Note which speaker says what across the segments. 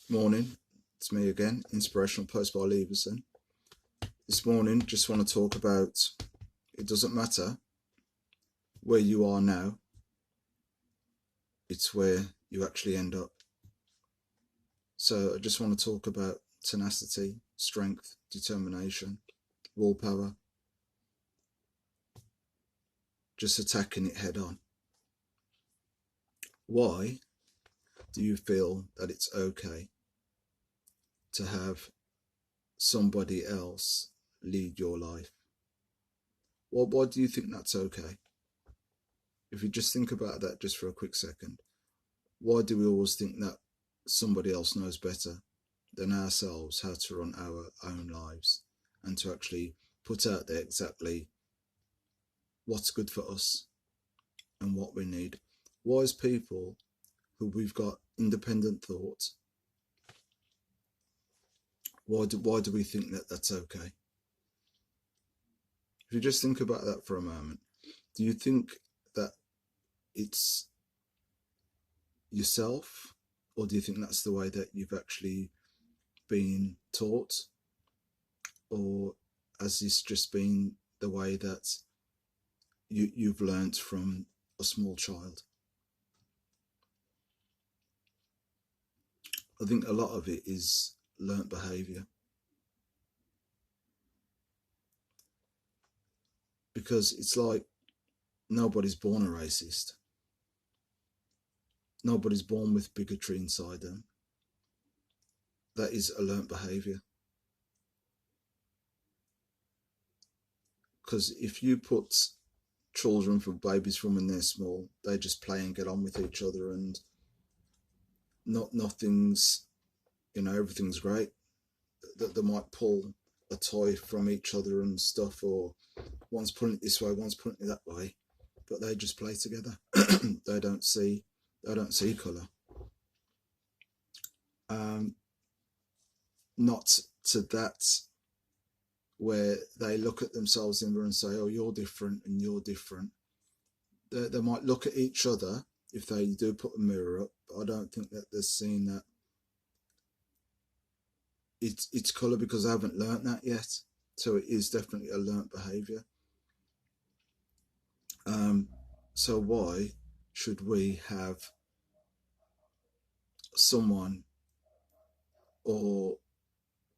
Speaker 1: Morning, it's me again, Inspirational post by Leverson. This morning, just want to talk about it doesn't matter where you are now, it's where you actually end up. So I just want to talk about tenacity, strength, determination, willpower, just attacking it head on. Why do you feel that it's okay to have somebody else lead your life? Well, why do you think that's okay? If you just think about that just for a quick second, why do we always think that somebody else knows better than ourselves how to run our own lives and to actually put out there exactly what's good for us and what we need? Wise people who we've got independent thought, why do we think that that's okay? If you just think about that for a moment, do you think that it's yourself, or do you think that's the way that you've actually been taught, or has this just been the way that you've learnt from a small child? I think a lot of it is learnt behaviour, because it's like nobody's born a racist. Nobody's born with bigotry inside them. That is a learnt behaviour. Because if you put children, for babies from when they're small, they just play and get on with each other, and nothing's, everything's great. That they might pull a toy from each other and stuff, or one's pulling it this way, one's pulling it that way, but they just play together. they don't see colour. Not to that where they look at themselves in the mirror and say, oh, you're different and you're different. They might look at each other if they do put a mirror up, but I don't think that they're seeing that it's colour, because I haven't learnt that yet. So it is definitely a learnt behaviour. So why should we have someone or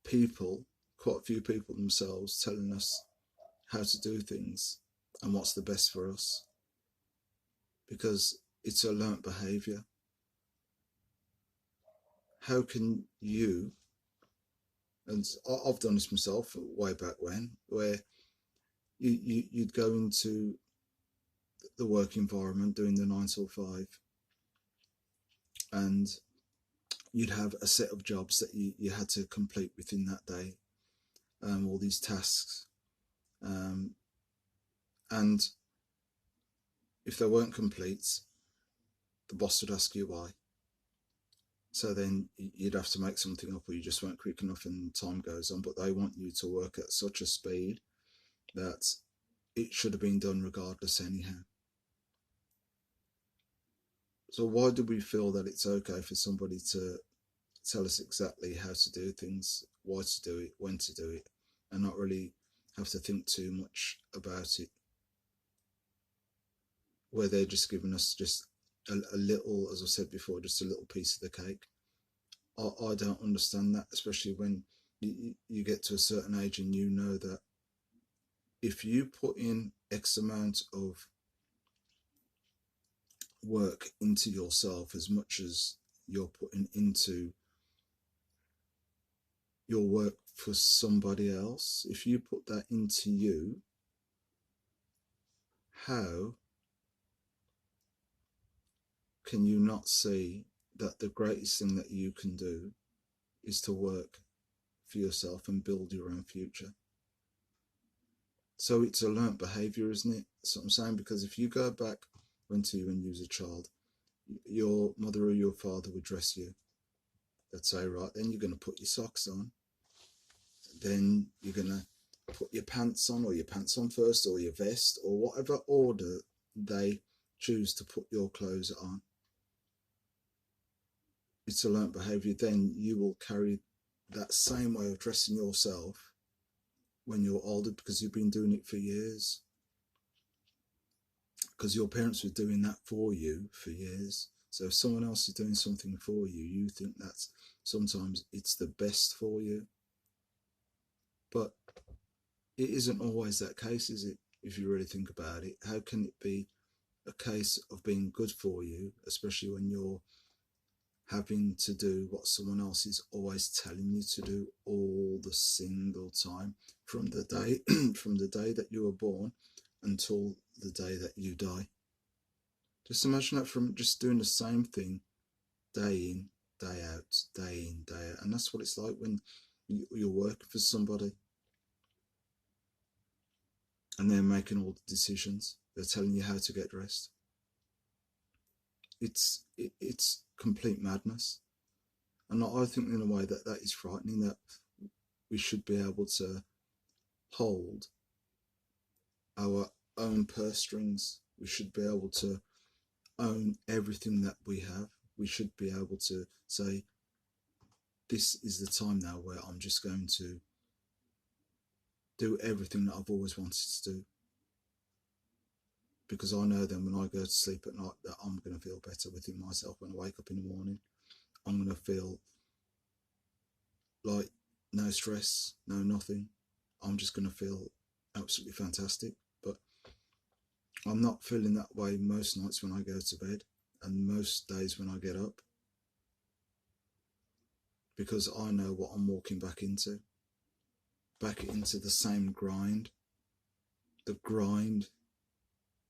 Speaker 1: people, quite a few people themselves, telling us how to do things and what's the best for us? Because it's a learnt behaviour. How can you, and I've done this myself way back when, where you'd go into the work environment doing the 9 till 5, and you'd have a set of jobs that you had to complete within that day, all these tasks, and if they weren't complete, the boss would ask you why. So then you'd have to make something up, or you just weren't quick enough and time goes on. But they want you to work at such a speed that it should have been done regardless anyhow. So why do we feel that it's okay for somebody to tell us exactly how to do things, why to do it, when to do it, and not really have to think too much about it, where they're just giving us just a little, as I said before, just a little piece of the cake? I don't understand that, especially when you get to a certain age and you know that if you put in X amount of work into yourself, as much as you're putting into your work for somebody else, if you put that into you, how can you not see that the greatest thing that you can do is to work for yourself and build your own future? So it's a learnt behaviour, isn't it? That's what I'm saying. Because if you go back when you was a child, your mother or your father would dress you. They'd say, right, then you're going to put your socks on, then you're going to put your pants on, or your pants on first, or your vest, or whatever order they choose to put your clothes on. it's a learnt behaviour, then you will carry that same way of dressing yourself when you're older, because you've been doing it for years. Because your parents were doing that for you for years. So if someone else is doing something for you, you think that's sometimes it's the best for you. But it isn't always that case, is it? If you really think about it, how can it be a case of being good for you, especially when you're having to do what someone else is always telling you to do all the single time, from the day from the day that you were born until the day that you die? Just imagine that, from just doing the same thing day in, day out, day in, day out. And that's what it's like when you're working for somebody and they're making all the decisions. They're telling you how to get dressed. It's complete madness. And I think in a way that is frightening, that we should be able to hold our own purse strings. We should be able to own everything that we have. We should be able to say, this is the time now where I'm just going to do everything that I've always wanted to do. Because I know then when I go to sleep at night that I'm going to feel better within myself. When I wake up in the morning, I'm going to feel like no stress, no nothing. I'm just going to feel absolutely fantastic. But I'm not feeling that way most nights when I go to bed, and most days when I get up, because I know what I'm walking back into the same grind. The grind,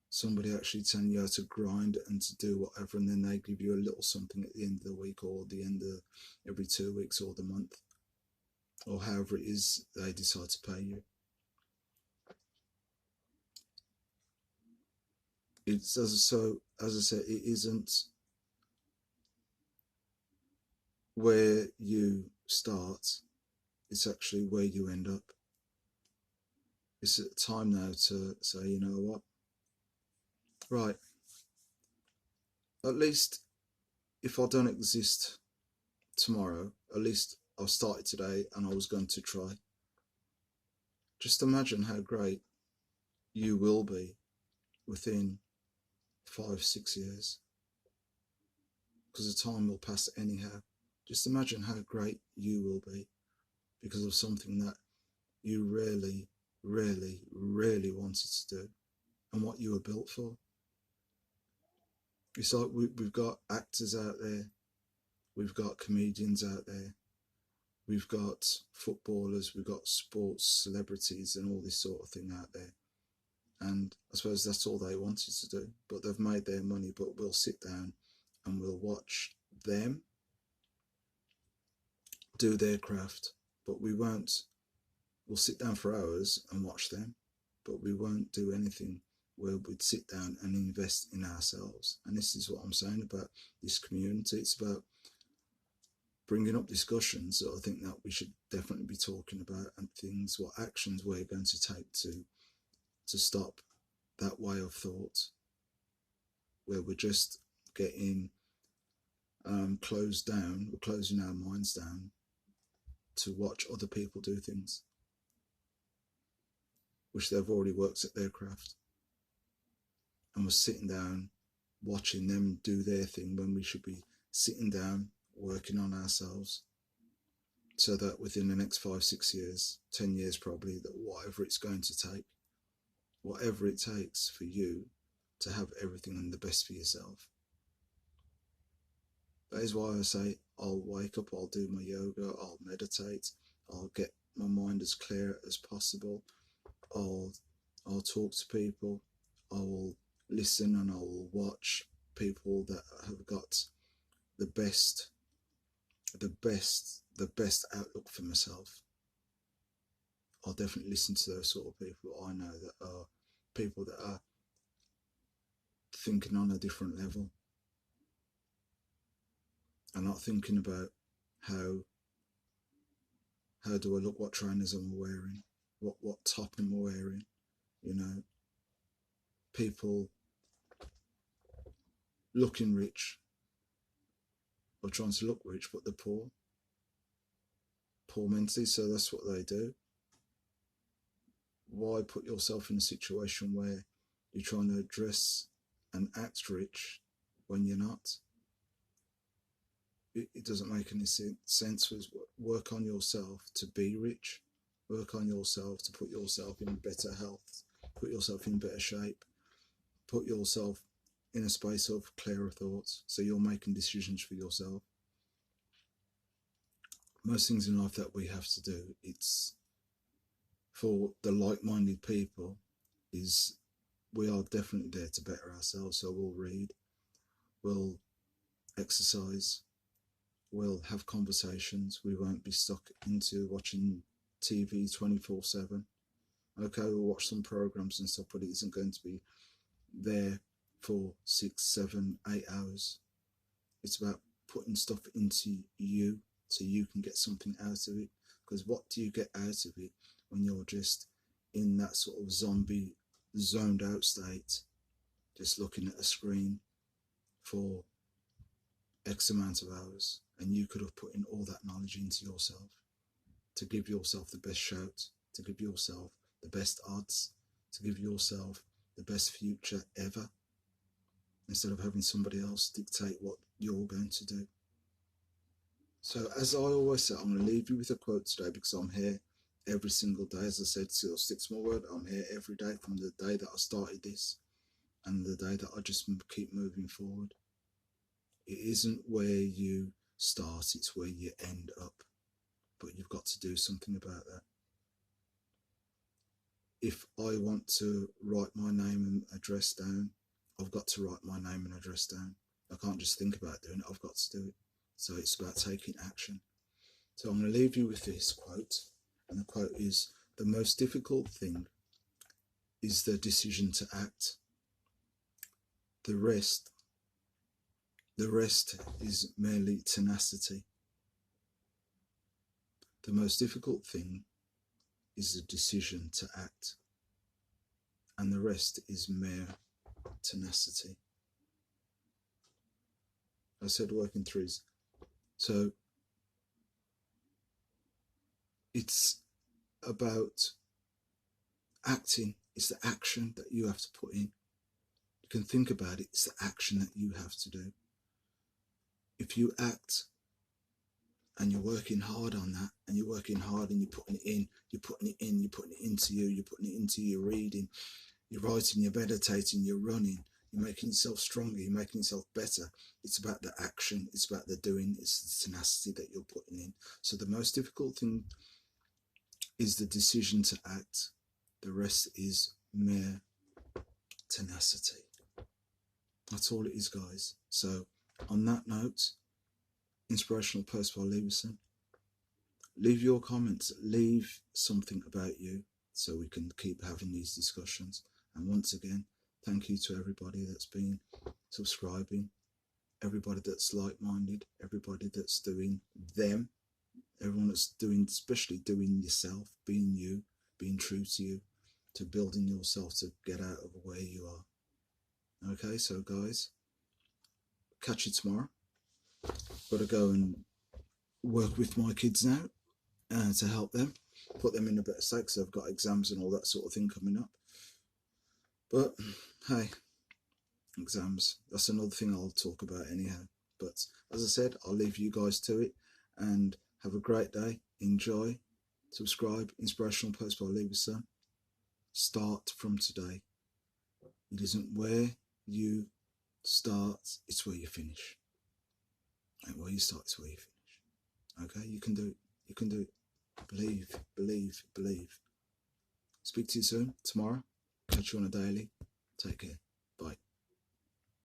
Speaker 1: somebody actually telling you how to grind and to do whatever, and then they give you a little something at the end of the week, or the end of every 2 weeks, or the month, or however it is they decide to pay you. It's as I said, it isn't where you start, it's actually where you end up. It's time now to say, you know what, right, at least if I don't exist tomorrow, at least I've started today and I was going to try. Just imagine how great you will be within 5-6 years, because the time will pass anyhow. Just imagine how great you will be because of something that you really, really, really wanted to do, and what you were built for. It's like we've got actors out there, we've got comedians out there, we've got footballers, we've got sports celebrities and all this sort of thing out there. And I suppose that's all they wanted to do, but they've made their money. But we'll sit down and we'll watch them do their craft, but we won't. We'll sit down for hours and watch them, but we won't do anything where we'd sit down and invest in ourselves. And this is what I'm saying about this community. It's about bringing up discussions that I think that we should definitely be talking about, and things, what actions we're going to take to stop that way of thought, where we're just getting closed down, we're closing our minds down to watch other people do things which they've already worked at their craft, and we're sitting down watching them do their thing when we should be sitting down working on ourselves, so that within the next 5-6 years, 10 years probably, that whatever it's going to take, whatever it takes for you to have everything and the best for yourself. That is why I say I'll wake up, I'll do my yoga, I'll meditate, I'll get my mind as clear as possible, I'll talk to people, I will listen and I will watch people that have got the best outlook for myself. I'll definitely listen to those sort of people. I know that are people that are thinking on a different level and not thinking about how do I look, what trainers am I wearing, what top am I wearing, you know, people looking rich, or trying to look rich, but they're poor mentally, so that's what they do. Why put yourself in a situation where you're trying to dress and act rich when you're not? It doesn't make any sense. Work on yourself to be rich. Work on yourself to put yourself in better health, put yourself in better shape, put yourself in a space of clearer thoughts, so you're making decisions for yourself. Most things in life that we have to do, it's for the like-minded people, is we are definitely there to better ourselves. So we'll read, we'll exercise, we'll have conversations. We won't be stuck into watching TV 24/7. Okay, we'll watch some programs and stuff, but it isn't going to be there for 6, 7, 8 hours. It's about putting stuff into you so you can get something out of it. Because what do you get out of it when you're just in that sort of zombie, zoned out state, just looking at a screen for X amount of hours? And you could have put in all that knowledge into yourself to give yourself the best shout, to give yourself the best odds, to give yourself the best future ever, instead of having somebody else dictate what you're going to do. So as I always say, I'm going to leave you with a quote today, because I'm here every single day. As I said, still sticks my word, I'm here every day from the day that I started this and the day that I just keep moving forward. It isn't where you start, it's where you end up. But you've got to do something about that. If I want to write my name and address down, I've got to write my name and address down. I can't just think about doing it, I've got to do it. So it's about taking action. So I'm going to leave you with this quote, and the quote is, the most difficult thing is the decision to act. The rest is merely tenacity. The most difficult thing is the decision to act, and the rest is mere tenacity. I said work in threes. So it's about acting. It's the action that you have to put in. You can think about it, it's the action that you have to do. If you act and you're working hard on that, and you're working hard and you're putting it in, you're putting it in, you're putting it into you, you're putting it into your reading, you're writing, you're meditating, you're running, you're making yourself stronger, you're making yourself better. It's about the action, it's about the doing, it's the tenacity that you're putting in. So the most difficult thing is the decision to act. The rest is mere tenacity. That's all it is, guys. So on that note, Inspirational post by Leverson. Leave your comments, leave something about you, so we can keep having these discussions. And once again, thank you to everybody that's been subscribing, everybody that's like-minded, everybody that's doing them, everyone that's doing, especially doing yourself, being you, being true to you, to building yourself to get out of where you are. Okay, so guys, catch you tomorrow. Got to go and work with my kids now to help them, put them in a better state, because I've got exams and all that sort of thing coming up. But hey, exams, that's another thing I'll talk about anyhow. But as I said, I'll leave you guys to it, and have a great day. Enjoy. Subscribe. Inspirational post by Leverson. Start from today. It isn't where you start, it's where you finish. And where you start, it's where you finish. Okay, you can do it. You can do it. Believe, believe, believe. Speak to you soon, tomorrow. Catch you on a daily. Take care. Bye.